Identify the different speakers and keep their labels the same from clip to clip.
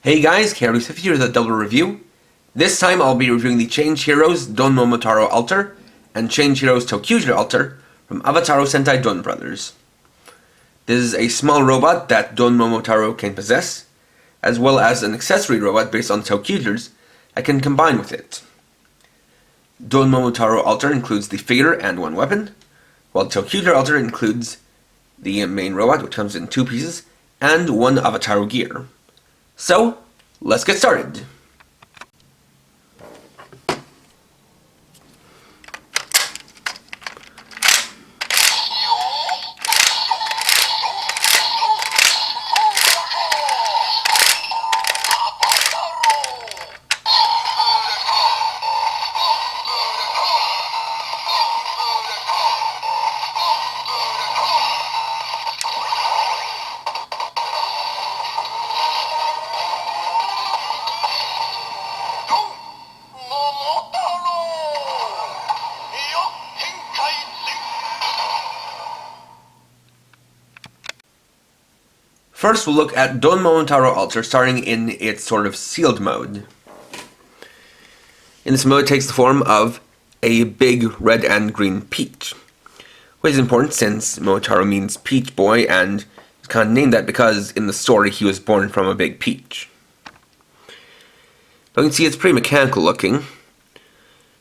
Speaker 1: Hey guys, Carlos here with a double review. This time I'll be reviewing the Change Heroes Don Momotaro Alter and Change Heroes ToQGer Alter from Avataro Sentai DonBrothers. This is a small robot that Don Momotaro can possess, as well as an accessory robot based on ToQGer's that can combine with it. Don Momotaro Alter includes the figure and one weapon, while ToQGer Alter includes the main robot, which comes in two pieces, and one Avataro gear. So, let's get started. First, we'll look at Don Momotaro Alter starting in its sort of sealed mode. In this mode, it takes the form of a big red and green peach, which is important since Momotaro means peach boy, and it's kind of named that because in the story he was born from a big peach. But you can see it's pretty mechanical looking,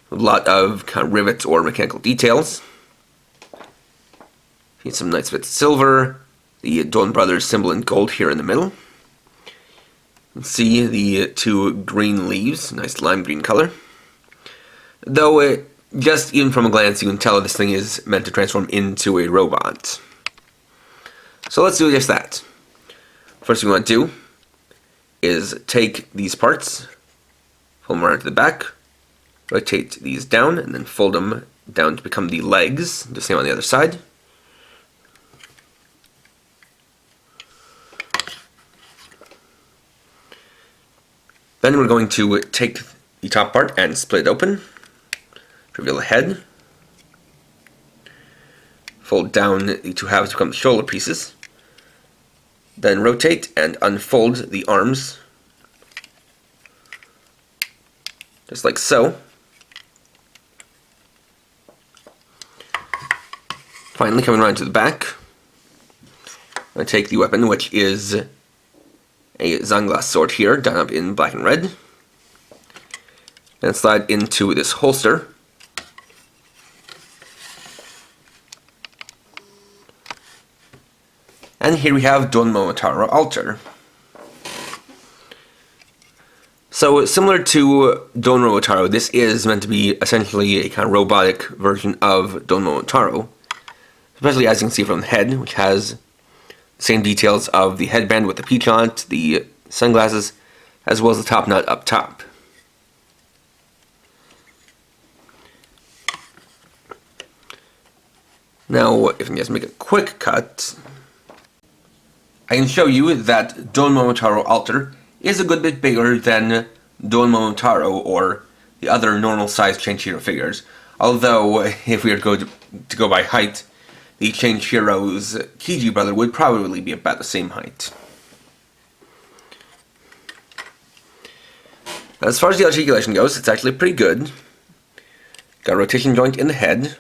Speaker 1: with a lot of kind of rivets or mechanical details. Need some nice bits of silver. The DonBrothers symbol in gold here in the middle. You can see the two green leaves, nice lime green color. Though, just even from a glance, you can tell this thing is meant to transform into a robot. So let's do just that. First thing we want to do is take these parts, pull them around to the back, rotate these down, and then fold them down to become the legs. The same on the other side. Then we're going to take the top part and split it open, reveal the head, fold down the two halves to become the shoulder pieces, then rotate and unfold the arms, just like so. Finally, coming around to the back, I'm going to take the weapon, which is a Zanglass sword here, done up in black and red. Then slide into this holster. And here we have Don Momotaro Alter. So, similar to Don Momotaro, this is meant to be essentially a kind of robotic version of Don Momotaro. Especially as you can see from the head, which has same details of the headband with the peach on it, the sunglasses, as well as the top knot up top. Now, if I can just make a quick cut, I can show you that Don Momotaro Alter is a good bit bigger than Don Momotaro or the other normal-sized Change Hero figures. Although, if we were to go by height, the Change Heroes Kiji brother would probably be about the same height. As far as the articulation goes, it's actually pretty good. Got a rotation joint in the head,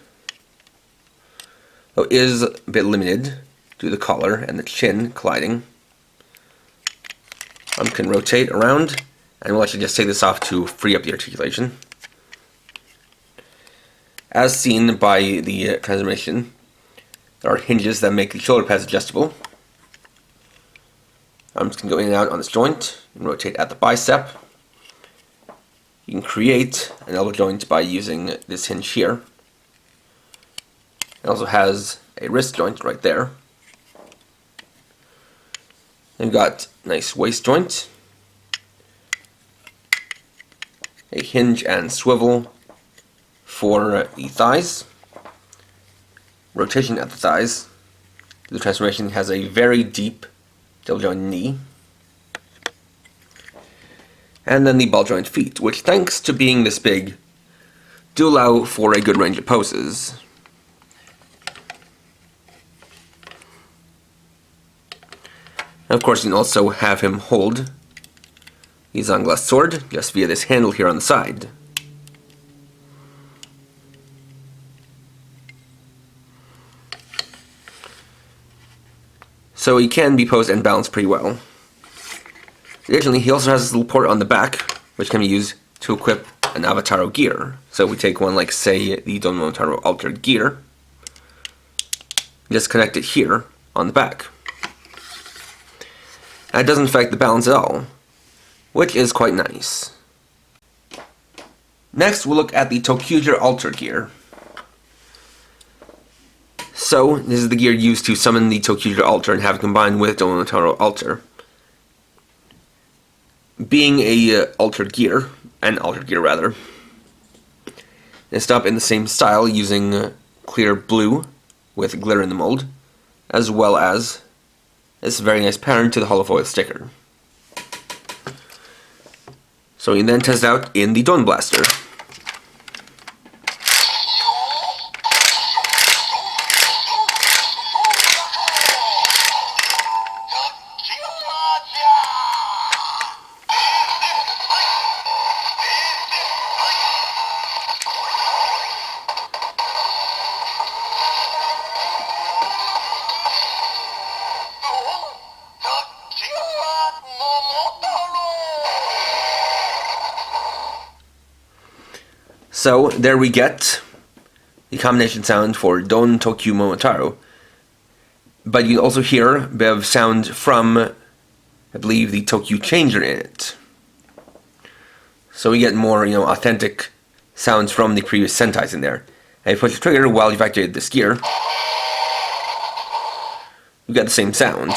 Speaker 1: though it is a bit limited due to the collar and the chin colliding. Can rotate around, and we'll actually just take this off to free up the articulation. As seen by the transformation, there are hinges that make the shoulder pads adjustable. Arms can go in and out on this joint and rotate at the bicep. You can create an elbow joint by using this hinge here. It also has a wrist joint right there. Then we've got a nice waist joint, a hinge and swivel for the thighs. Rotation at the thighs. The transformation has a very deep double joint knee. And then the ball joint feet, which thanks to being this big, do allow for a good range of poses. And of course, you can also have him hold the sunglass sword just via this handle here on the side. So he can be posed and balanced pretty well. Additionally, he also has this little port on the back, which can be used to equip an Avataro gear. So we take one like, say, the Momotaro Altered Gear, just connect it here on the back. And it doesn't affect the balance at all, which is quite nice. Next, we'll look at the ToQGer Altered Gear. So, this is the gear used to summon the ToQGer Alter and have it combined with Momotaro Alter. Being a altered gear, it's up in the same style using clear blue with glitter in the mold, as well as this very nice pattern to the hollow foil sticker. So you then test it out in the Don Blaster. So there we get the combination sound for ToQ Momotaro. But you can also hear a bit of sound from, I believe, the ToQ changer in it. So we get more, authentic sounds from the previous Sentais in there. And you push the trigger while you've activated this gear, you get the same sound.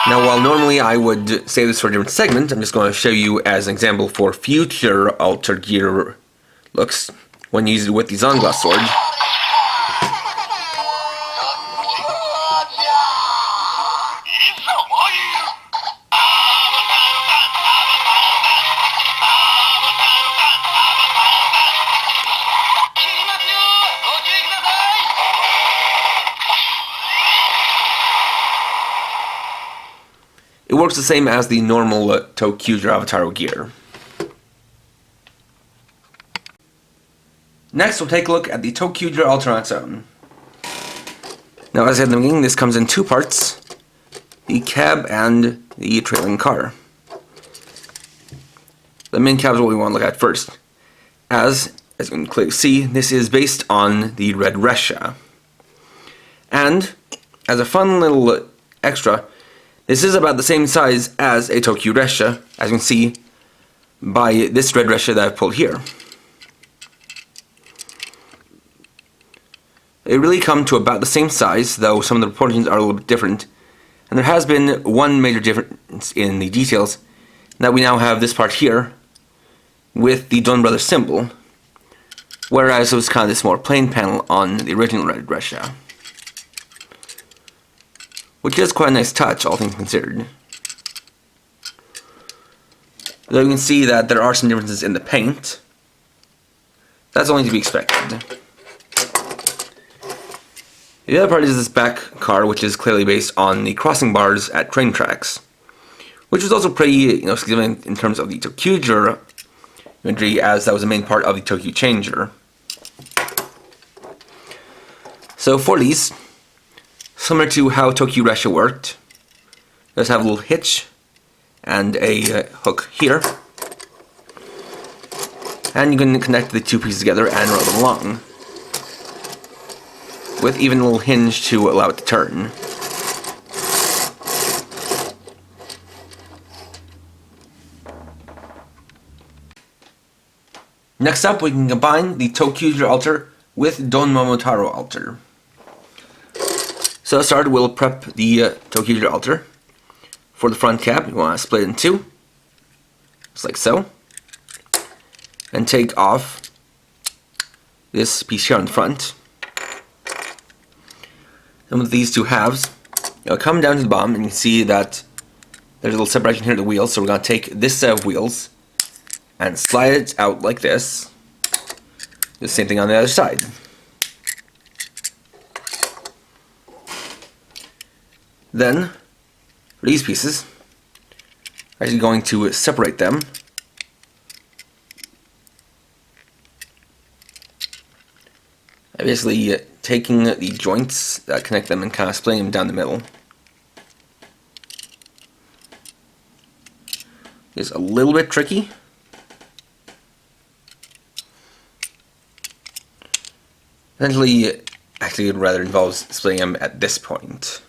Speaker 1: Now, while normally I would save this for a different segment, I'm just going to show you as an example for future Altered Gear looks when used with the sunglass sword. It works the same as the normal ToQGer Avataro gear. Next, we'll take a look at the ToQGer Alter on its own. Now, as I said in the beginning, this comes in two parts, the cab and the trailing car. The main cab is what we want to look at first. As you can clearly see, this is based on the red Resha. And, as a fun little extra, this is about the same size as a ToQ Resha, as you can see by this red Resha that I've pulled here. They really come to about the same size, though some of the proportions are a little bit different. And there has been one major difference in the details, that we now have this part here with the DonBrothers symbol, whereas it was kind of this more plain panel on the original red Resha. Which is quite a nice touch, all things considered. Though you can see that there are some differences in the paint. That's only to be expected. The other part is this back car, which is clearly based on the crossing bars at train tracks, which was also pretty, significant in terms of the ToQGer imagery, as that was the main part of the ToQ changer. So for these, similar to how ToQ Resha worked, let's have a little hitch and a hook here, and you can connect the two pieces together and roll them along, with even a little hinge to allow it to turn. Next up, we can combine the ToQGer Alter with Momotaro Alter. So to start, we'll prep the ToQGer Alter. For the front cap, you want to split it in two, just like so, and take off this piece here on the front. And with these two halves, you'll come down to the bottom and you can see that there's a little separation here at the wheels, so we're going to take this set of wheels and slide it out like this. The same thing on the other side. Then, for these pieces, I'm actually going to separate them. I'm basically taking the joints that connect them and kind of splitting them down the middle. It's a little bit tricky. Essentially, actually it rather involves splitting them at this point.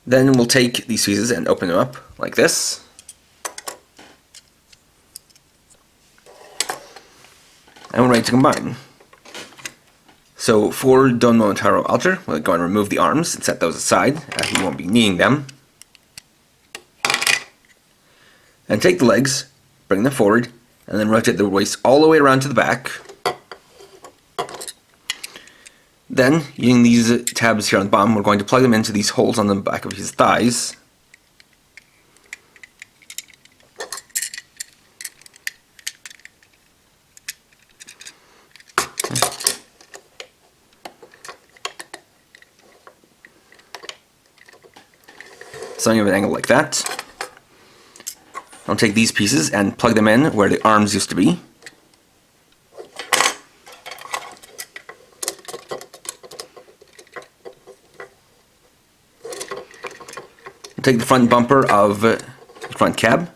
Speaker 1: Then we'll take these pieces and open them up like this. And we're ready to combine. So for DON Momotaro Alter, we're going to remove the arms and set those aside, as we won't be needing them. And take the legs, bring them forward, and then rotate the waist all the way around to the back. Then, using these tabs here on the bottom, we're going to plug them into these holes on the back of his thighs. Something of an angle like that. I'll take these pieces and plug them in where the arms used to be. I'll take the front bumper of the front cab.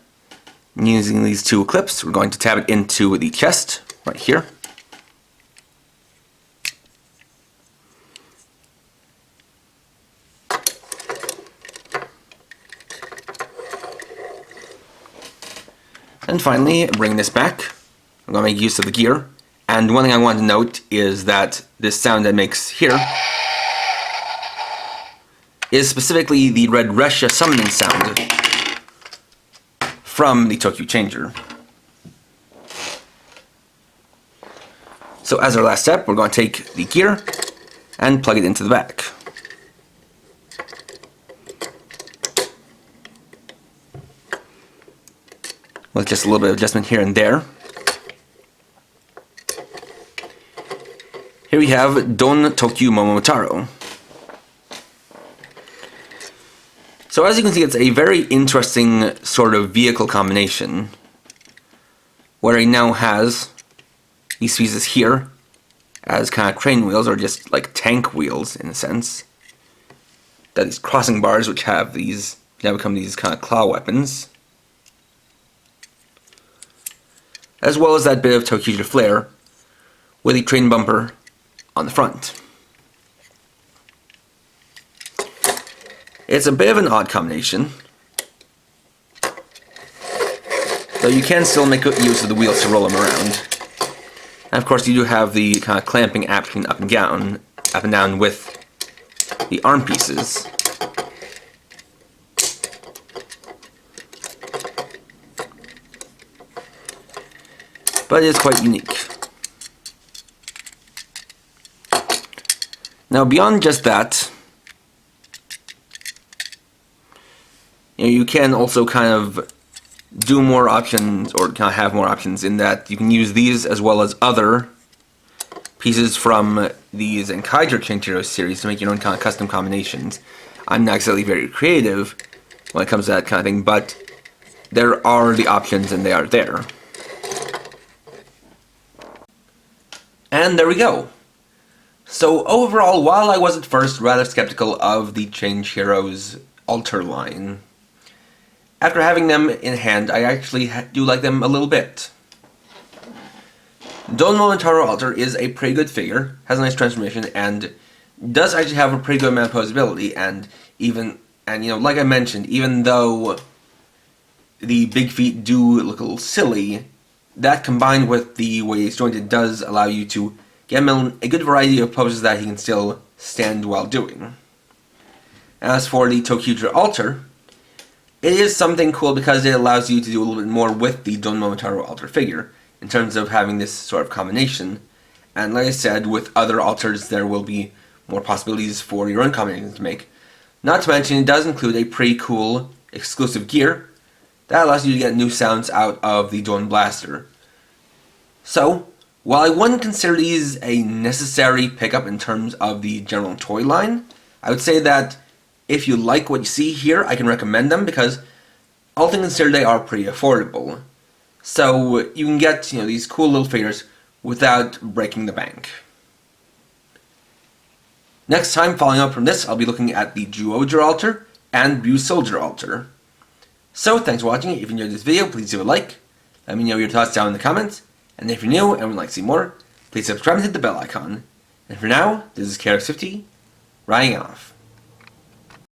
Speaker 1: And using these two clips, we're going to tab it into the chest, right here. And finally, bring this back. I'm going to make use of the gear. And one thing I want to note is that this sound that makes here is specifically the Red Resha summoning sound from the ToQ Changer. So as our last step, we're going to take the gear and plug it into the back. With just a little bit of adjustment here and there. Here we have ToQ Momotaro. So as you can see, it's a very interesting sort of vehicle combination, where he now has these pieces here as kind of crane wheels, or just like tank wheels in a sense. That these crossing bars, which have these now become these kind of claw weapons. As well as that bit of ToQGer flair with the train bumper on the front. It's a bit of an odd combination, though you can still make use of the wheels to roll them around. And of course you do have the kind of clamping action up and down with the arm pieces. But it is quite unique. Now beyond just that, you can also kind of do more options, or kind of have more options, in that you can use these as well as other pieces from the ToQGer Change Heroes series to make your own kind of custom combinations. I'm not exactly very creative when it comes to that kind of thing, but there are the options and they are there. And there we go. So overall, while I was at first rather skeptical of the Change Heroes Alter line, after having them in hand, I actually do like them a little bit. DON Momotaro Alter is a pretty good figure, has a nice transformation, and does actually have a pretty good amount of posability, and like I mentioned, even though the big feet do look a little silly, that combined with the way it's jointed does allow you to get him a good variety of poses that he can still stand while doing. As for the ToQGer Alter, it is something cool because it allows you to do a little bit more with the DON Momotaro Alter figure, in terms of having this sort of combination. And like I said, with other alters there will be more possibilities for your own combinations to make. Not to mention, it does include a pretty cool exclusive gear that allows you to get new sounds out of the DON Blaster. So, While I wouldn't consider these a necessary pickup in terms of the general toy line, I would say that if you like what you see here, I can recommend them because all things considered, they are pretty affordable. So you can get these cool little figures without breaking the bank. Next time, following up from this, I'll be looking at the ToQGer altar and Soldier altar. So thanks for watching. If you enjoyed this video, please leave a like. Let me know your thoughts down in the comments. And if you're new and would like to see more, please subscribe and hit the bell icon. And for now, this is KRX50, riding off.